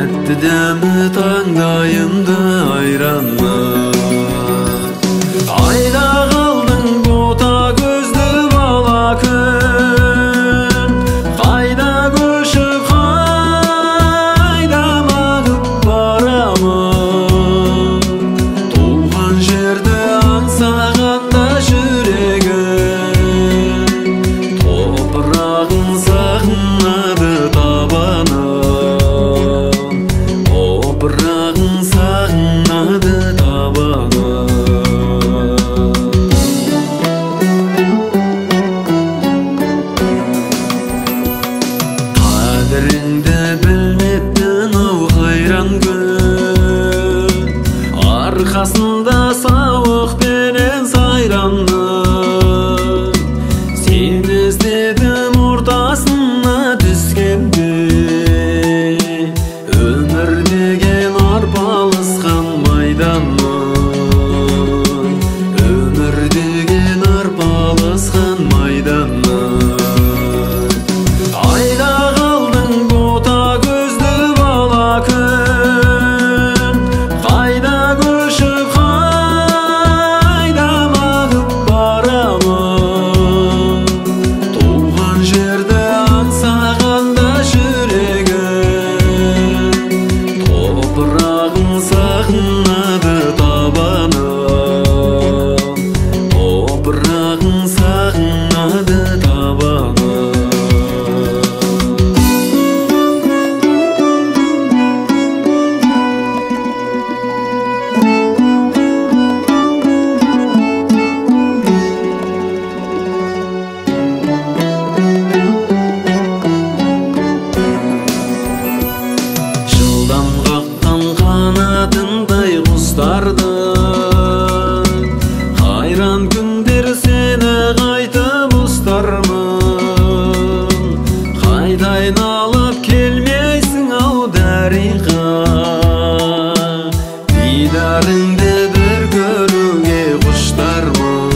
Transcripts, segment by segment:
Тәтті дәмі таңдайымды айранны. Айда қалдың бота көзді бала күн, қайда көшіп қайда мағып барамын. Туған жерді аңсағанда жүрегім, топырағын сағынады табаным, топырағын сағынады табаным. Қадіріңді білмеппін ау қайран күн, арқасында сауық пенен сайранның. Сені іздедім ортасына түскенде, өмір деген арпалысқан майданның, өмір деген арпалысқан майданның. Айда қалдың бота көзді бала күн, қайда көшіп қайда мағып барамын. Туған жерді аңсағанда жүрегім, топырағын сағынады табаным, топырағын сағынады табаным. Жылдам қаққан қанатындай құстарды, қайран күндер сені қайтып ұстармын. Қайда айналып келмейсің ау дариға, дидарыңды бір көруге құштармын,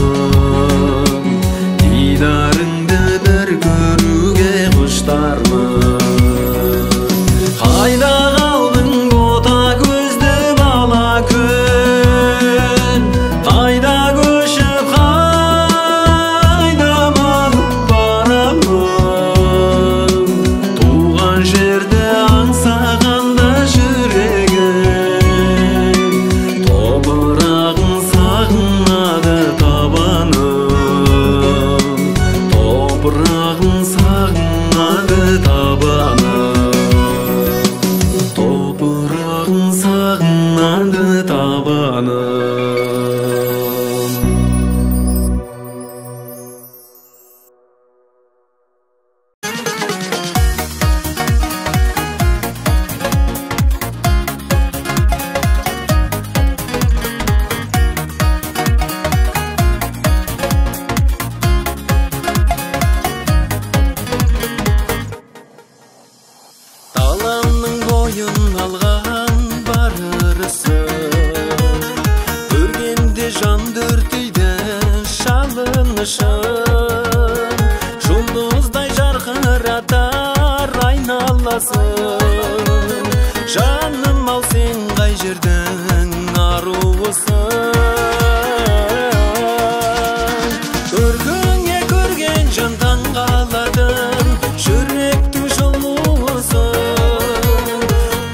дидарыңды бір көруге құштармын. Қайда қалдың бота көзді бала күн, қайда көшіп қайда мағып барамын. Туған жерді аңсағанда жүрегім, топырағын сағынады табаным, топырағын сағынады табаным, топырағын сағынады табаным. Таламның бойын алған бар ырысын, көргенде жан дүртейді шалынышын. Жұлдыздай жарқыратар айналасын, жаным ау сен қай жердің аруысың. Көргіңе көрген жан таңғаладың, жүректің жылуысың.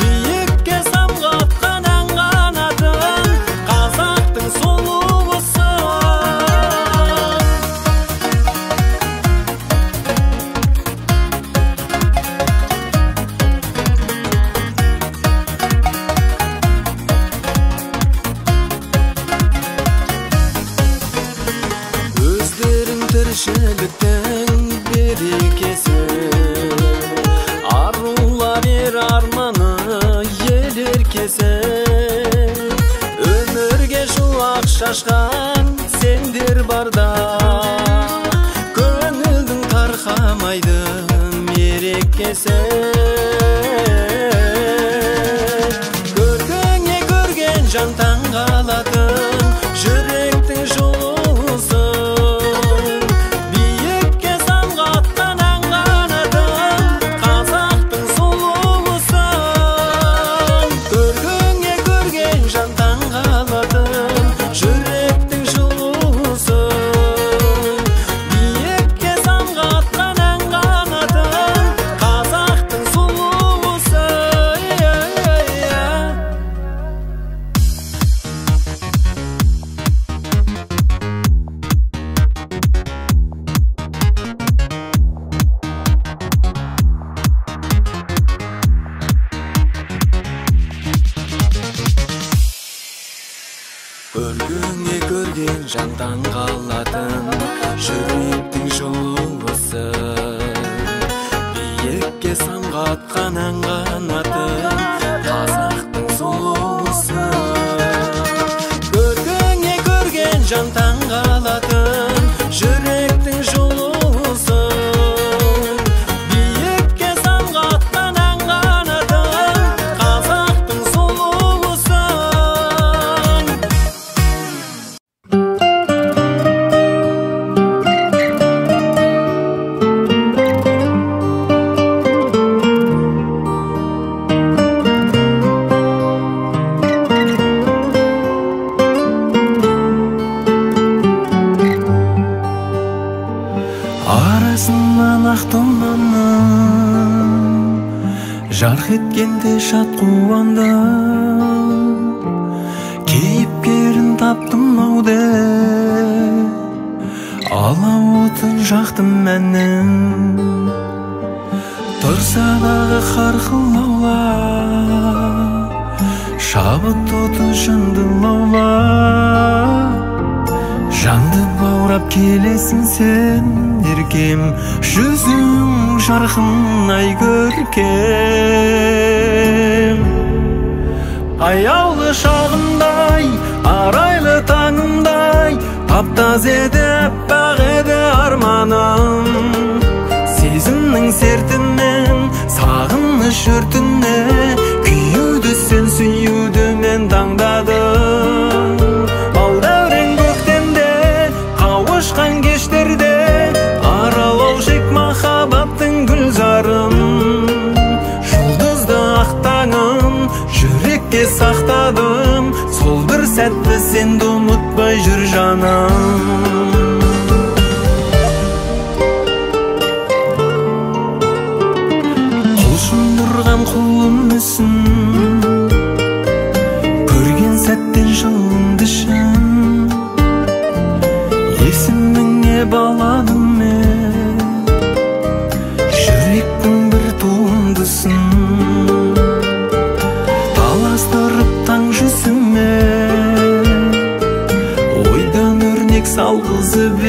Биікке самғатқан ән қанатын, қазақтың сұлуысың. Өздерің тіршіліктің берекесі, арулар ер арманы ел еркесі. Өмірге шуақ шашқан сендер барда, көңілдің тарқамайды мерекесі. Көргіңе көрген жан таңғалатын, жүректің жылуысың. Биікке самғатқан ән қанатын, қазақтың сұлуысың. Өргөңе көрген жандан қалатын жүректің жылуысы, биікке самғатқан ән қанатын қазақтың сұлуысы. Өргөңе көрген жандан қалатын жүректің жылуысы, биікке самғатқан ән қанатын қазақтың сұлуысы. Арасынан ақ тұманның жарқ еткенде шат қуанды, кейіпкерін таптым ау деп алауытын жақтым мәннің. Тұрса дағы қарқыл аула, шабыт оты жынды лаула, жанды баурап келесің сен еркем, жүзің жарқын ай көркем. Аяулы шағымдай, арайлы таңымдай, таптаз еді аппақ еді арманым. Сезімнің сертімен сағыныш өртіне күйюді сен сүйюді мен таңдадым. Балдәурен көктемде қауышқан кештерде аралау шек махаббаттың гүлзарын. Жұлдызды ақ таңын жүрекке сақтадым, сол бір сәтті сенді ұмытпай жүр жаным. Құлшындырған құлым мүсін, көрген сәттен жылынды шын. Есіміңе баладым мен жүректің бір туындысын, таластырып таң жүзіме ойдан өрнек салғызып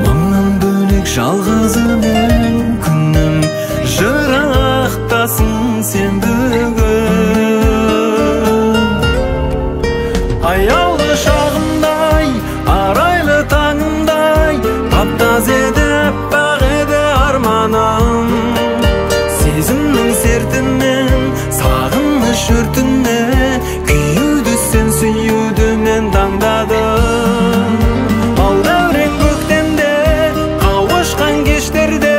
мыңнан бөлек жалғыз мен күнім жырақтасын сен бүгін. Аяулы шағымдай, арайлы таңымдай, таптаз еді аппақ еді арманым. Сезімнің сертімен сағыныш өртіне күйюді сен сүйюді мен таңдадым. Балдәурен көктемде қауышқан кештерде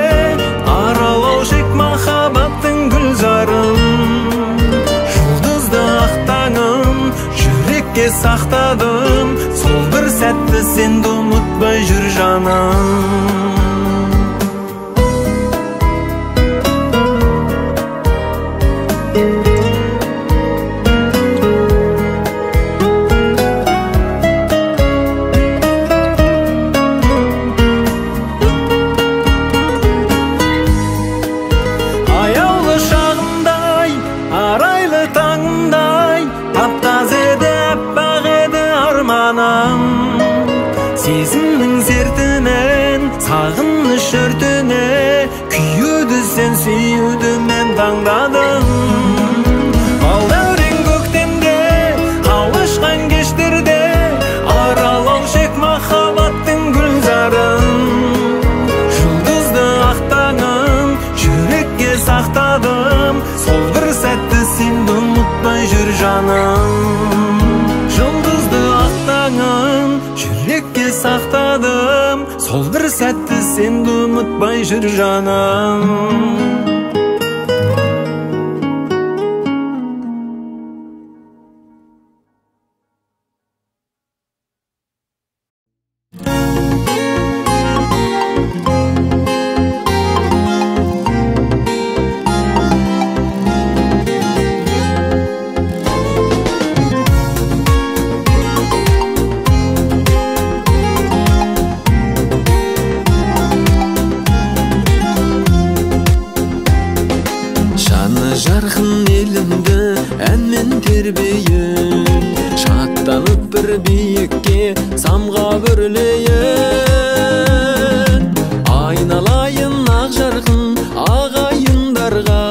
аралау шек махаббаттың гүлзарын. Жұлдызды ақ таңын жүрекке сақтадым, сол бір сәтті сенді ұмытпай жүр жаным. Аяулы шағымдай, арайлы таңымдай, таптаз еді аппақ еді арманым. Сезімнің сертінен сағыныш өртіне күйюді сен сүйюді мен таңдадым. Балдәурен көктемде қауышқан кештерде аралау шек махаббаттың гүлзарын. Жұлдызды ақ таңын жүрекке сақтадым, сол бір сәтті сенді ұмытпай жүр жаным. Жұлдызды ақ таңын жүрекке сақтадым, сол бір сәтті сенді ұмытпай жүр жаным. Жарқын елімді әнмен тербейін, бір биікке самға бүрлейін. Айналайын ақ жарқын ағайындарға,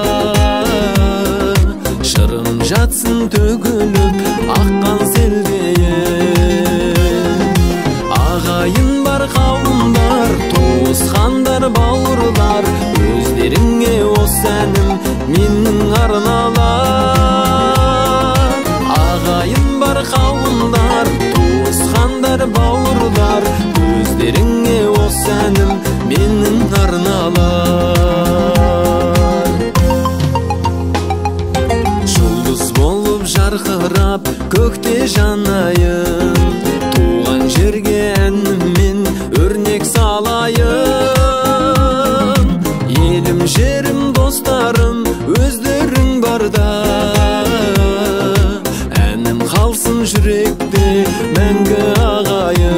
шырын жатсын төгіліп аққан селдейін. Ағайын бар қауымдар, туысқандар, бауырлар, өздеріңе осы әнім менің арналар. Ағайын бар қауымдар, туысқандар, бауырлар, өздеріңе осы әнім менің арналар. Жұлдыз болып жарқырап көкте жанайын, туған жерге әніммен өрнек салайын. Елім, жерім, достарым, өздерің барда, әнім қалсын жүректе мәңгі ағайын.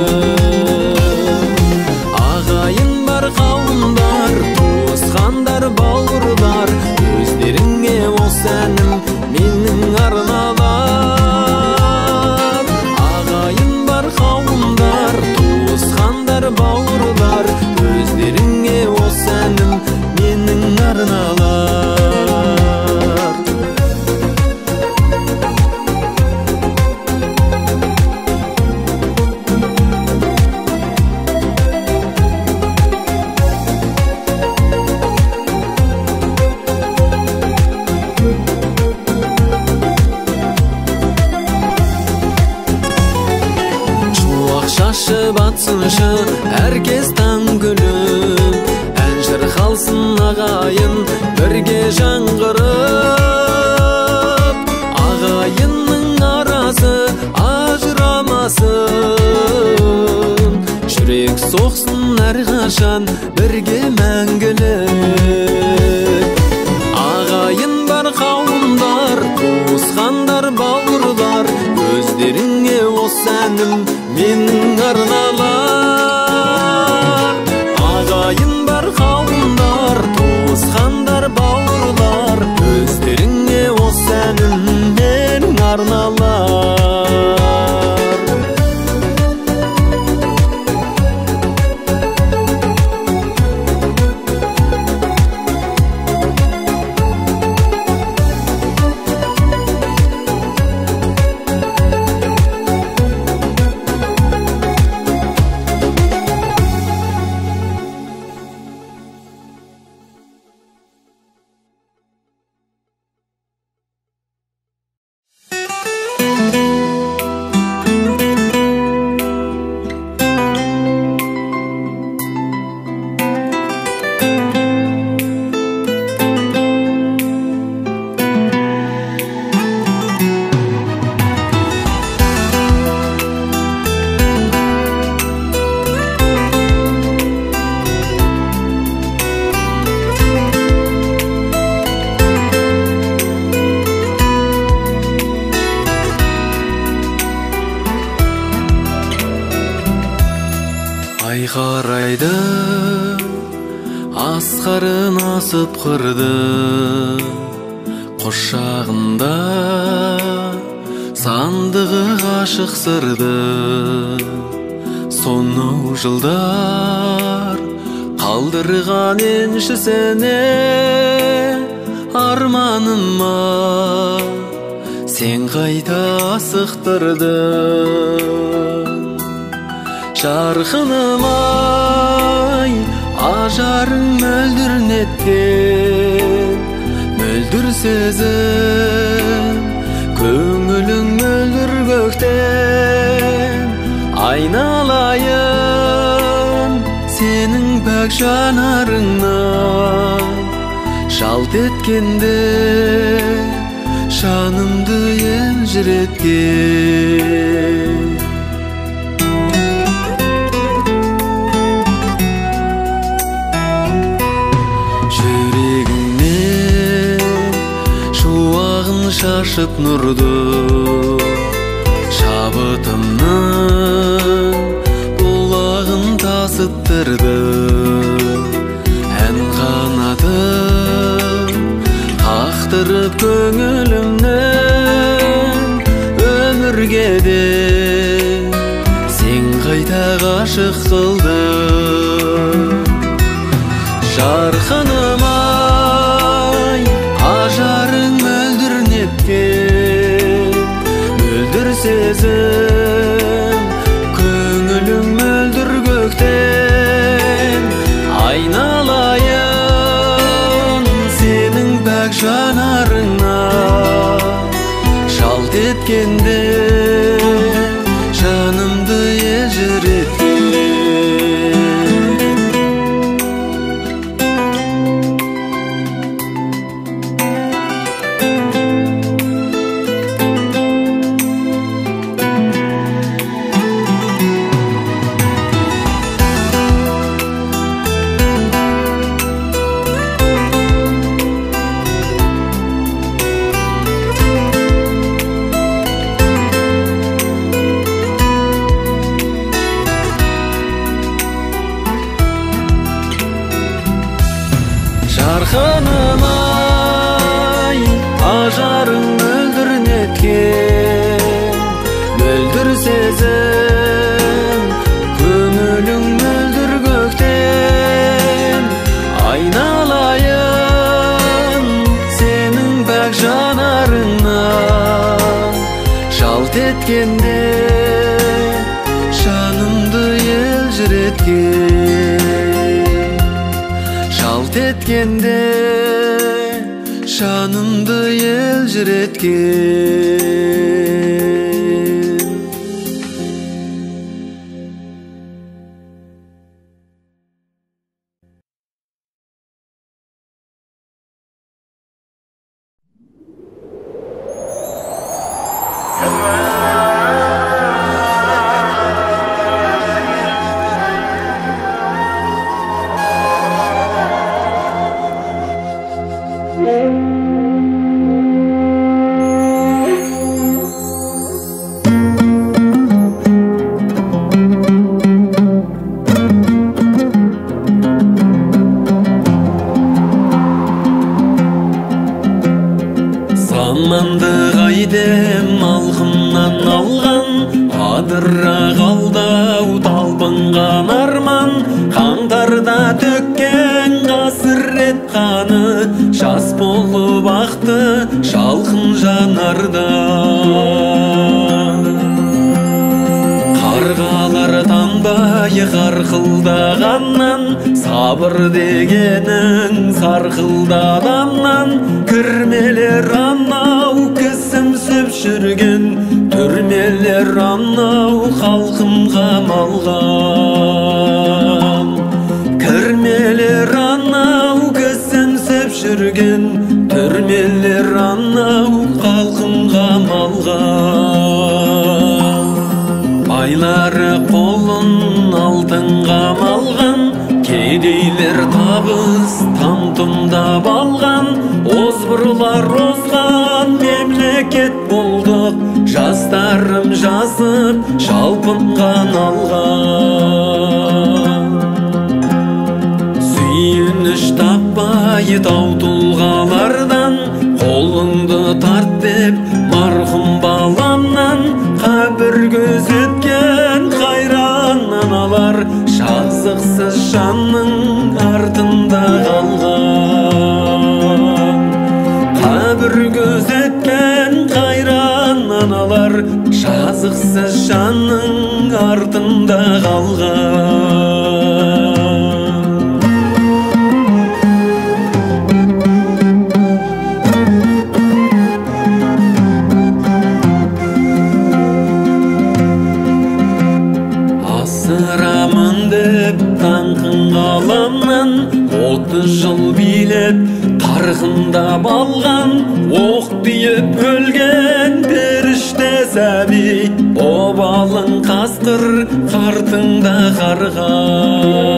Ағайын бар қауымдар, туысқандар, бауырлар, өздеріңе осы әнім менің арналар. Ағайын бар қауымдар, туысқандар, бауырлар, өздеріңе осы әнім менің арналар. Батсыншы әркез таң күліп, ән шырқалсын ағайын бірге жаңғырып. Ағайынның арасы ажырамасын, жүрек соқсын әрқашан бірге мәңгілік. Ағайын бар қауымдар, туысқандар, бауырлар, өздеріңе осы әнім менің арналар. Ағайын бар қауымдар, туысқандар, бауырлар, өздеріңе осы әнім менің арналар. Ай қарайды, асқарын асып қырды, құшағында сандығы ғашық сырды. Сонау жылдар қалдырған еншісіне, арманыма сен қайта асықтырдың. Жарқыным ай, ажарың мөлдір неткен, мөлдір сезім, көңілің мөлдір көктен. Айналайын сенің пәк жанарыңнан, жалт еткенде жанымды елжіреткен. Шашып нұрды, шабытымның бұлағын тасыттырды. Ән қанатым қақтырып көңілімнен, өмірге де ғашық қылды. Жарқыным ай, ажарың мөлдір неткен, мөлдір сезім, көңілің мөлдір көктен. Айналайын сенің пәк жанарыңа, жалт еткенде жанымды елжіреткен. Жарқыным ай, ажарың мөлдір неткен, мөлдір сезім, көңілің мөлдір көктен. Айналайын сенің пәк жанарыңа, жалт еткенде жанымды елжіреткен. Жалт еткенде жанымды елжіреткен. Заманды қайдем алқымнан алған, адыра қалдау талпынған арман. Қаңтарда төккен қасірет қаны, жас болып ақты жалқын жанарда. Қарғалар танбай қарқылдағаннан, сабыр дегенің сарқылдағаннан. Кірмелер анау кісімсіп жүрген, түрмелер анау халқым қамалған. Кірмелер анау кісімсіп жүрген, түрмелер анау халқым қамалған. Байлары қолын алтынға малған, кедейлер табыс там-тұмдап алған. Озбырлар озған мемлекет болдық, жастарым жазып жалпынған алған. Сүйініш таппай тау тұлғалардан, қолыңды тарт деп марқұм баламнан. Қабір көзеткен қайран аналар, жазықсыз жанның артында қалған. Қабір көзеткен қайран аналар, жазықсыз жанның артында қалған. Асырамын деп таңқын ғаламнан, 30 жыл билеп қарқындап алған. Оқ тиіп өлген періште сәби, обалың қасқыр қартыңда қарған.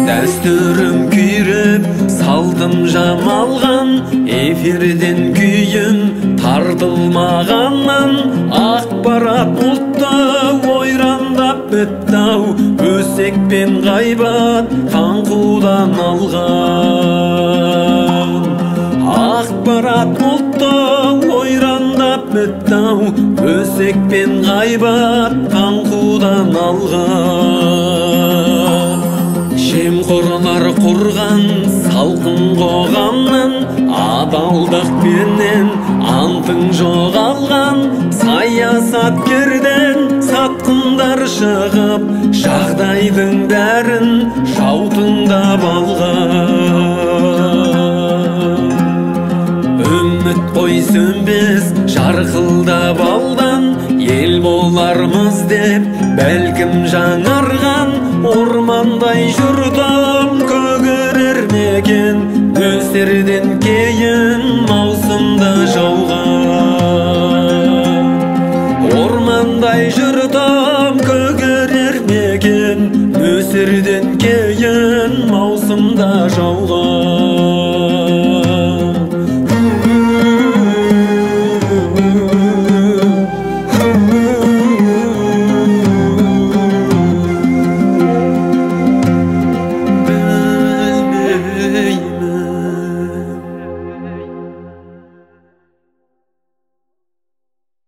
Дәстүрім күйреп салтым жамалған, эфирден күйім тартылмағаннан. Ақпарат бұлтта ойрандап бітті-ау, өсек пен ғайбат қаңқудан алған. Ақпарат бұлтта ойрандап өтті-ау, өсек пен ғайбат қаңқудан алған. Жемқорлар құрған салқын қоғамнан, адалдық пенен антың жоғалған. Саясаткерден сатқындар шығып, жағдайдың бәрін жаутыңдап алған. Үміт қой сөнбес жарқылдап алдан, ел болармыз деп бәлкім жаңарған. Ормандай жұрдым көгерер мекен, нөсерден кейін маусымда жауған. Ормандай жұрдым көгерер мекен, нөсерден кейін маусымда жауған.